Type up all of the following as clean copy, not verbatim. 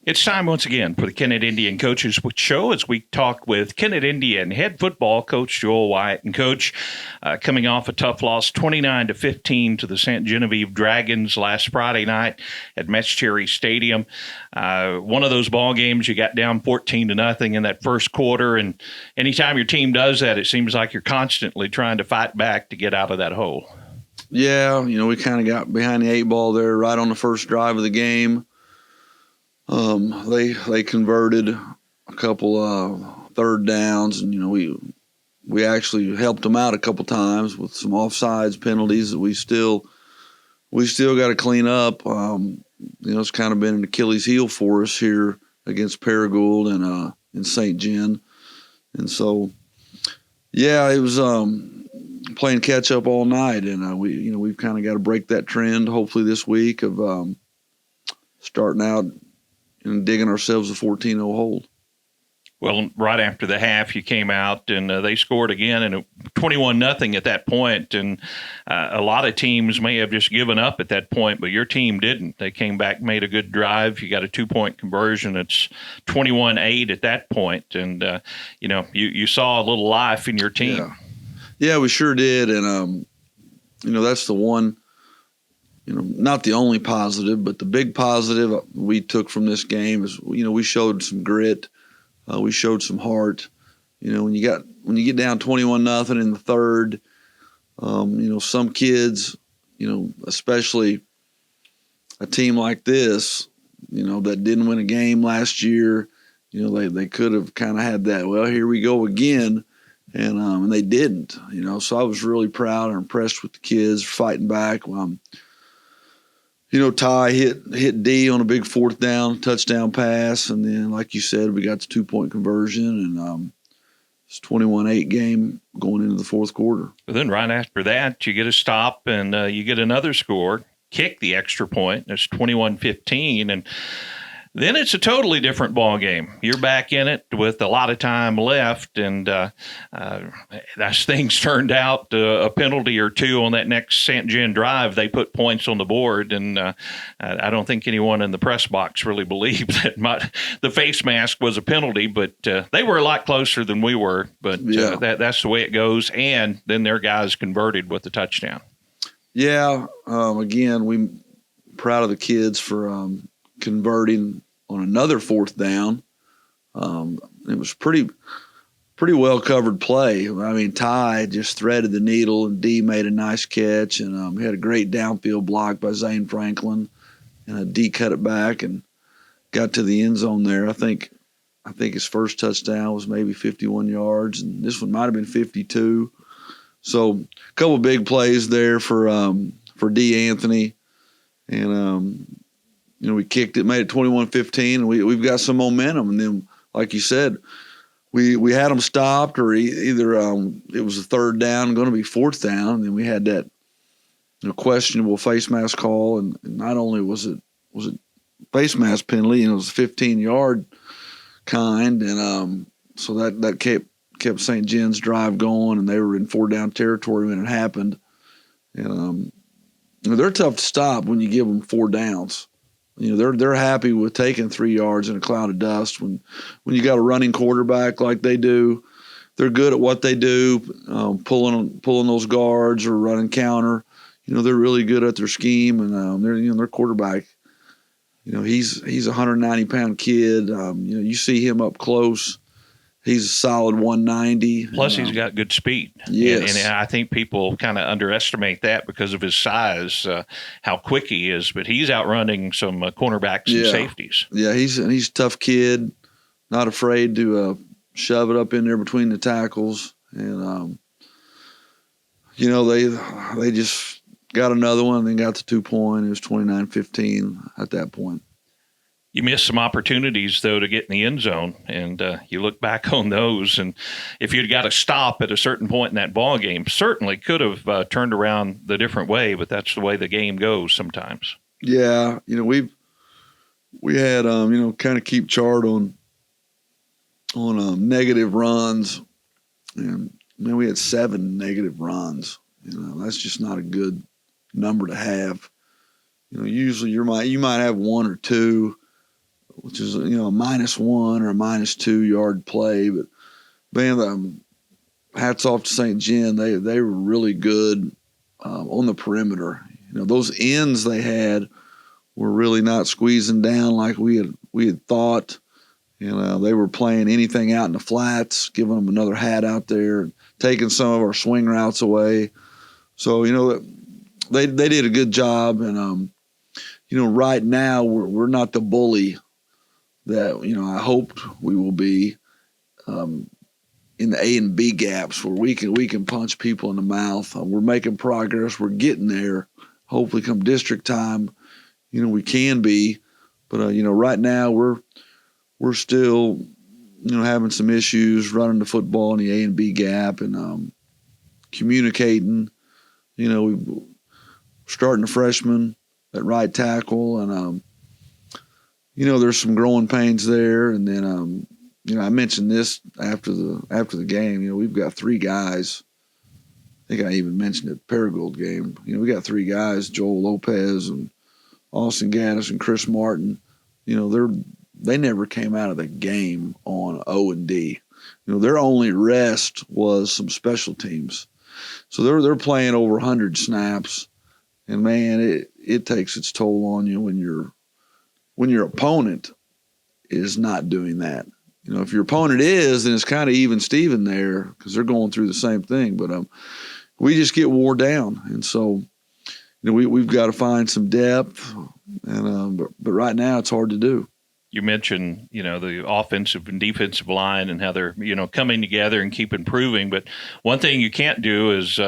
It's time once again for the Kennett Indian Coaches Show as we talk with Kennett Indian head football coach Joel Wyatt. And coach, coming off a tough loss 29-15 to the St. Genevieve Dragons last Friday night at Metz Cherry Stadium. One of those ball games you got down 14-0 in that first quarter, and anytime your team does that, it seems like you're constantly trying to fight back to get out of that hole. Yeah, we kind of got behind the eight ball there right on the first drive of the game. They converted a couple third downs, and we actually helped them out a couple times with some offsides penalties that we still got to clean up. It's kind of been an Achilles heel for us here against Paragould and in St. Gen, and so yeah, it was playing catch up all night, and we've kind of got to break that trend hopefully this week of starting out and digging ourselves a 14-0 hole. Well, right after the half, you came out and they scored again, and 21-0 at that point. And a lot of teams may have just given up at that point, but your team didn't. They came back, made a good drive. You got a 2-point conversion. It's 21-8 at that point, and you saw a little life in your team. Yeah, we sure did, and that's the one. Not the only positive, but the big positive we took from this game is, we showed some grit. We showed some heart. When you get down 21-0 in the third, some kids, especially a team like this, that didn't win a game last year, they could have kind of had that, well, here we go again. And they didn't, so I was really proud and impressed with the kids fighting back. Ty hit D on a big fourth down touchdown pass, and then, like you said, we got the 2-point conversion, and it's 21-8 game going into the fourth quarter. But then right after that, you get a stop, and you get another score, kick the extra point. It's 21-15, and then it's a totally different ball game. You're back in it with a lot of time left, and as things turned out, a penalty or two on that next St. Gen drive, they put points on the board, and I don't think anyone in the press box really believed that the face mask was a penalty, but they were a lot closer than we were, but that's the way it goes, and then their guys converted with the touchdown. Yeah, again, we're proud of the kids for converting on another fourth down. It was pretty well covered play. I mean, Ty just threaded the needle, and D made a nice catch, and he had a great downfield block by Zane Franklin, and D cut it back and got to the end zone there. I think his first touchdown was maybe 51 yards, and this one might have been 52. So a couple of big plays there for D. Anthony, and we kicked it, made it 21-15, and we've got some momentum. And then, like you said, we had them stopped, or either it was a third down, going to be fourth down, and then we had that questionable face mask call, and not only was it face mask penalty, and it was a 15-yard kind, and so that kept St. Jen's drive going, and they were in 4-down territory when it happened. And they're tough to stop when you give them 4 downs. They're happy with taking 3 yards in a cloud of dust. When you got a running quarterback like they do, they're good at what they do, pulling those guards or running counter. They're really good at their scheme, and their quarterback. He's a 190-pound kid. You see him up close. He's a solid 190. Plus, he's got good speed. Yes. And I think people kind of underestimate that because of his size, how quick he is. But he's outrunning some cornerbacks and safeties. Yeah, he's a tough kid, not afraid to shove it up in there between the tackles. And, they just got another one and then got the 2-point. It was 29-15 at that point. You missed some opportunities, though, to get in the end zone, and you look back on those, and if you'd got a stop at a certain point in that ball game, certainly could have turned around the different way, but that's the way the game goes sometimes. Yeah, we had kind of keep chart on negative runs, and we had 7 negative runs. That's just not a good number to have. Usually you might have 1 or 2. which is, a -1 or a -2 yard play. But man, hats off to St. Gen. They were really good on the perimeter. Those ends they had were really not squeezing down like we had thought. They were playing anything out in the flats, giving them another hat out there, taking some of our swing routes away. So they did a good job, and right now we're not the bully that I hoped we will be in the A and B gaps where we can punch people in the mouth. We're making progress. We're getting there. Hopefully, come district time, we can be. But right now we're still having some issues running the football in the A and B gap and communicating. We're starting a freshman at right tackle, and there's some growing pains there. And then I mentioned this after the game. We've got 3 guys. I think I even mentioned it Paragould game. We got 3 guys: Joel Lopez and Austin Gaddis and Chris Martin. They never came out of the game on O&D. Their only rest was some special teams. So they're playing over 100 snaps, and man, it takes its toll on you when your opponent is not doing that. If your opponent is, then it's kind of even Steven there because they're going through the same thing. But we just get wore down, and so we've got to find some depth, and but right now it's hard to do. You mentioned, the offensive and defensive line and how they're, coming together and keep improving. But one thing you can't do is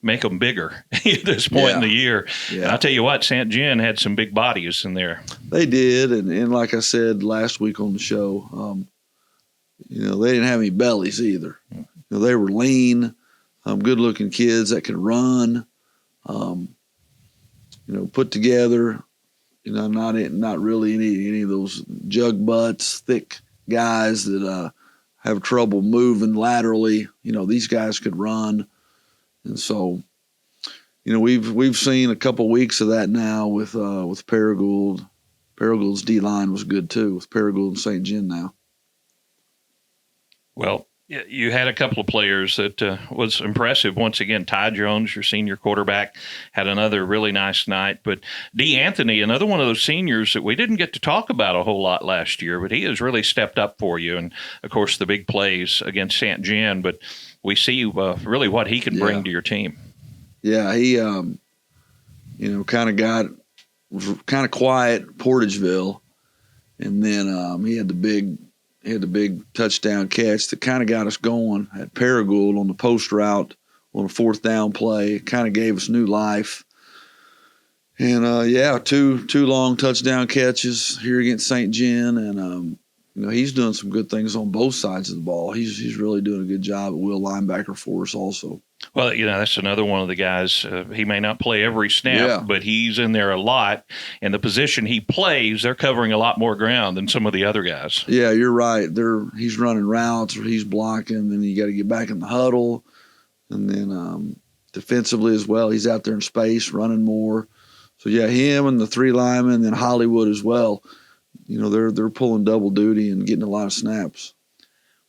make them bigger at this point in the year. Yeah. And I'll tell you what, St. Gen had some big bodies in there. They did. And like I said last week on the show, they didn't have any bellies either. They were lean, good-looking kids that could run, put together. Not really any of those jug butts, thick guys that have trouble moving laterally. These guys could run, and so we've seen a couple weeks of that now with Paragould. Paragould's D line was good too with Paragould and St. Gen now. Well, you had a couple of players that was impressive. Once again, Ty Jones, your senior quarterback, had another really nice night. But D. Anthony, another one of those seniors that we didn't get to talk about a whole lot last year, but he has really stepped up for you. And, of course, the big plays against St. Gen. But we see really what he can bring to your team. Yeah, he, was kind of quiet at Portageville. And then he had the big touchdown catch that kind of got us going at Paragould on the post route on a 4th down play. It kind of gave us new life. And, two long touchdown catches here against St. Gen. And, he's doing some good things on both sides of the ball. He's really doing a good job at will linebacker for us also. Well, that's another one of the guys. He may not play every snap, but he's in there a lot. And the position he plays, they're covering a lot more ground than some of the other guys. Yeah, you're right. He's running routes or he's blocking. Then you got to get back in the huddle. And then defensively as well, he's out there in space running more. So, him and the 3 linemen and then Hollywood as well. They're pulling double duty and getting a lot of snaps.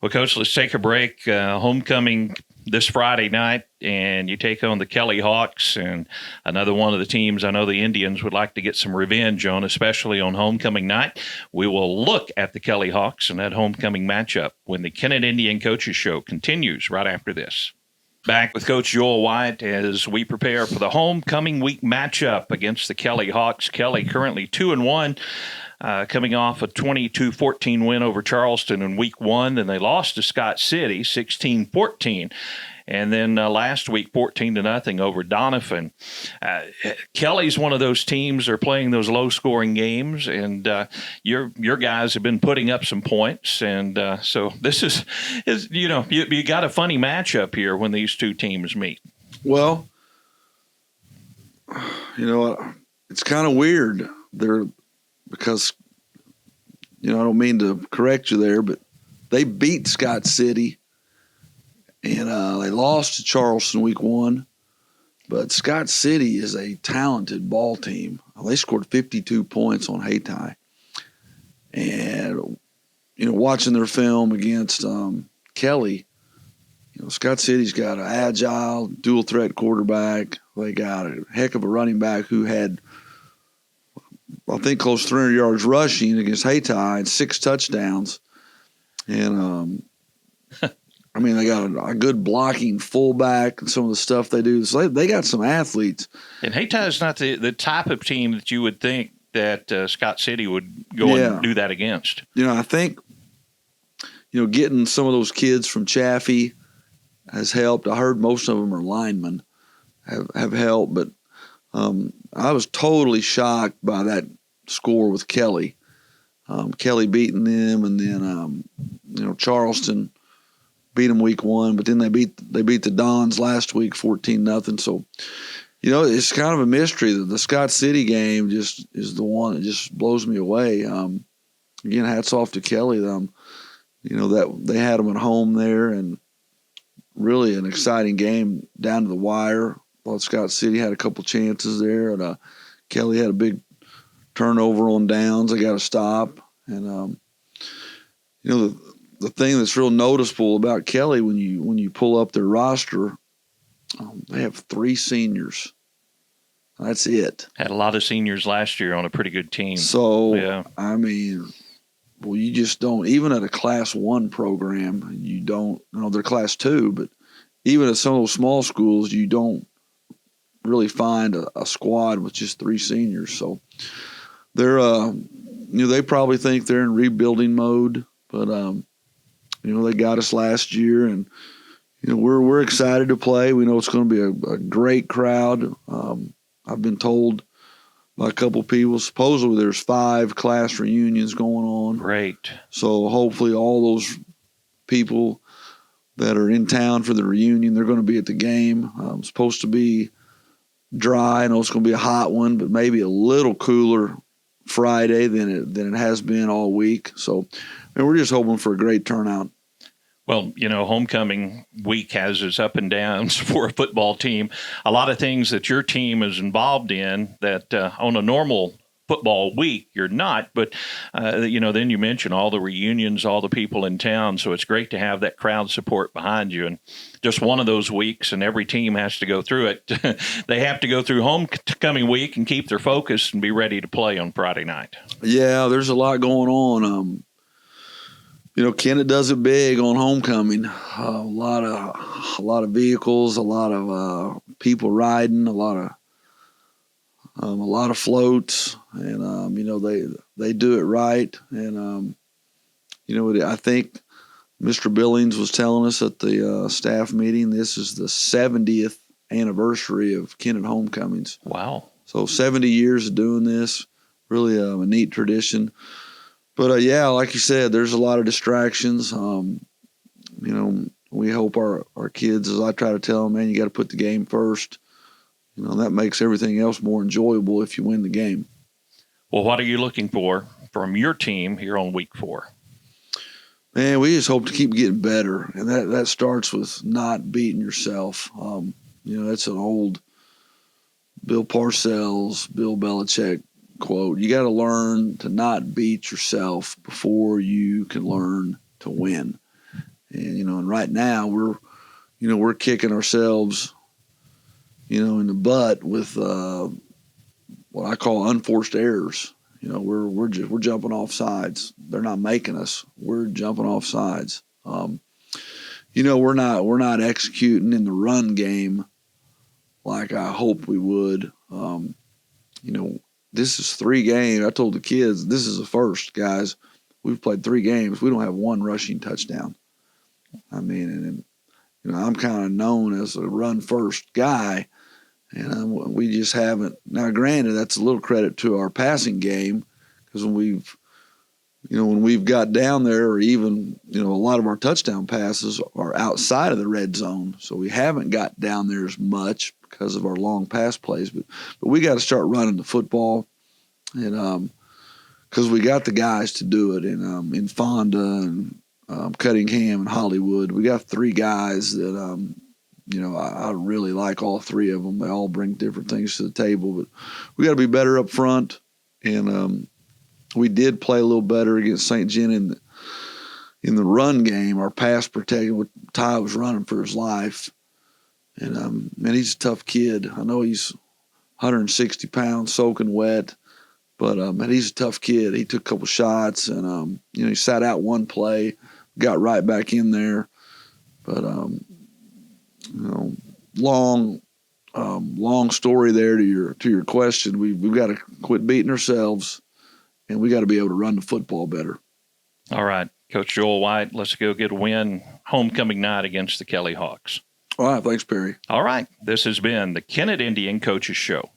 Well, Coach, let's take a break. Homecoming this Friday night, and you take on the Kelly Hawks, and another one of the teams I know the Indians would like to get some revenge on, especially on homecoming night. We will look at the Kelly Hawks and that homecoming matchup when the Kennett Indian Coaches Show continues right after this. Back with Coach Joel Wyatt as we prepare for the homecoming week matchup against the Kelly Hawks. Kelly currently 2-1. Coming off a 22-14 win over Charleston in week 1. Then they lost to Scott City 16-14. And then last week, 14-0 over Doniphan. Kelly's one of those teams that are playing those low-scoring games, and your guys have been putting up some points. And so this is you got a funny matchup here when these two teams meet. Well, it's kind of weird. Because, I don't mean to correct you there, but they beat Scott City and they lost to Charleston week 1. But Scott City is a talented ball team. They scored 52 points on Hayti. And watching their film against Kelly, Scott City's got an agile, dual threat quarterback. They got a heck of a running back who had, I think, close to 300 yards rushing against Hayti and 6 touchdowns. And, they got a good blocking fullback and some of the stuff they do. So they got some athletes. And Hayti is not the type of team that you would think that Scott City would go and do that against. I think, getting some of those kids from Chaffee has helped. I heard most of them are linemen, have helped. But I was totally shocked by that score with Kelly. Kelly beating them, and then, Charleston beat them week 1, but then they beat the Dons last week 14-0. So, it's kind of a mystery. The Scott City game just is the one that just blows me away. Again, hats off to Kelly. That they had them at home there, and really an exciting game down to the wire. Thought Scott City had a couple chances there, and Kelly had a big turnover on downs. They got to stop, and the thing that's real noticeable about Kelly when you pull up their roster, they have 3 seniors. That's it. Had a lot of seniors last year on a pretty good team. So, yeah. You just don't, even at a Class 1 program, you don't, they're Class 2, but even at some of those small schools, you don't really find a squad with just 3 seniors. So they're, they probably think they're in rebuilding mode, but, they got us last year, and, we're excited to play. We know it's going to be a great crowd. I've been told by a couple people, supposedly there's 5 class reunions going on. Great. So hopefully all those people that are in town for the reunion, they're going to be at the game. It's supposed to be dry. I know it's going to be a hot one, but maybe a little cooler Friday than it has been all week. So we're just hoping for a great turnout. Well, homecoming week has its up and downs for a football team. A lot of things that your team is involved in that on a normal football week you're not. But, then you mention all the reunions, all the people in town. So it's great to have that crowd support behind you. And just one of those weeks, and every team has to go through it. They have to go through homecoming week and keep their focus and be ready to play on Friday night. Yeah, there's a lot going on. Kennett does it big on homecoming. A lot of vehicles, a lot of people riding, a lot of floats, and they do it right. And I think Mr. Billings was telling us at the staff meeting this is the 70th anniversary of Kennett homecomings. Wow! So 70 years of doing this, really a neat tradition. But, like you said, there's a lot of distractions. We hope our kids, as I try to tell them, man, you got to put the game first. That makes everything else more enjoyable if you win the game. Well, what are you looking for from your team here on week 4? Man, we just hope to keep getting better. And that starts with not beating yourself. That's an old Bill Parcells, Bill Belichick quote. You got to learn to not beat yourself before you can learn to win. And and right now we're kicking ourselves in the butt with what I call unforced errors. We're jumping off sides. They're not making us. We're jumping off sides. We're not executing in the run game like I hoped we would. This is 3 games. I told the kids, this is the first, guys. We've played 3 games. We don't have 1 rushing touchdown. And I'm kind of known as a run-first guy, and we just haven't. Now, granted, that's a little credit to our passing game, because when we've got down there, or even, a lot of our touchdown passes are outside of the red zone, so we haven't got down there as much because of our long pass plays. But we got to start running the football, and because we got the guys to do it in Fonda and Cuttingham and Hollywood. We got 3 guys that I really like all 3 of them. They all bring different things to the table, but we got to be better up front. And we did play a little better against St. Gen in the run game, our pass protection, Ty was running for his life. And, man, he's a tough kid. I know he's 160 pounds, soaking wet. But, man, he's a tough kid. He took a couple shots and, he sat out one play, got right back in there. But, long story there to your question. We've got to quit beating ourselves, and we got to be able to run the football better. All right, Coach Joel Wyatt, let's go get a win homecoming night against the Kelly Hawks. All right, thanks, Perry. All right, this has been the Kennett Indian Coaches Show.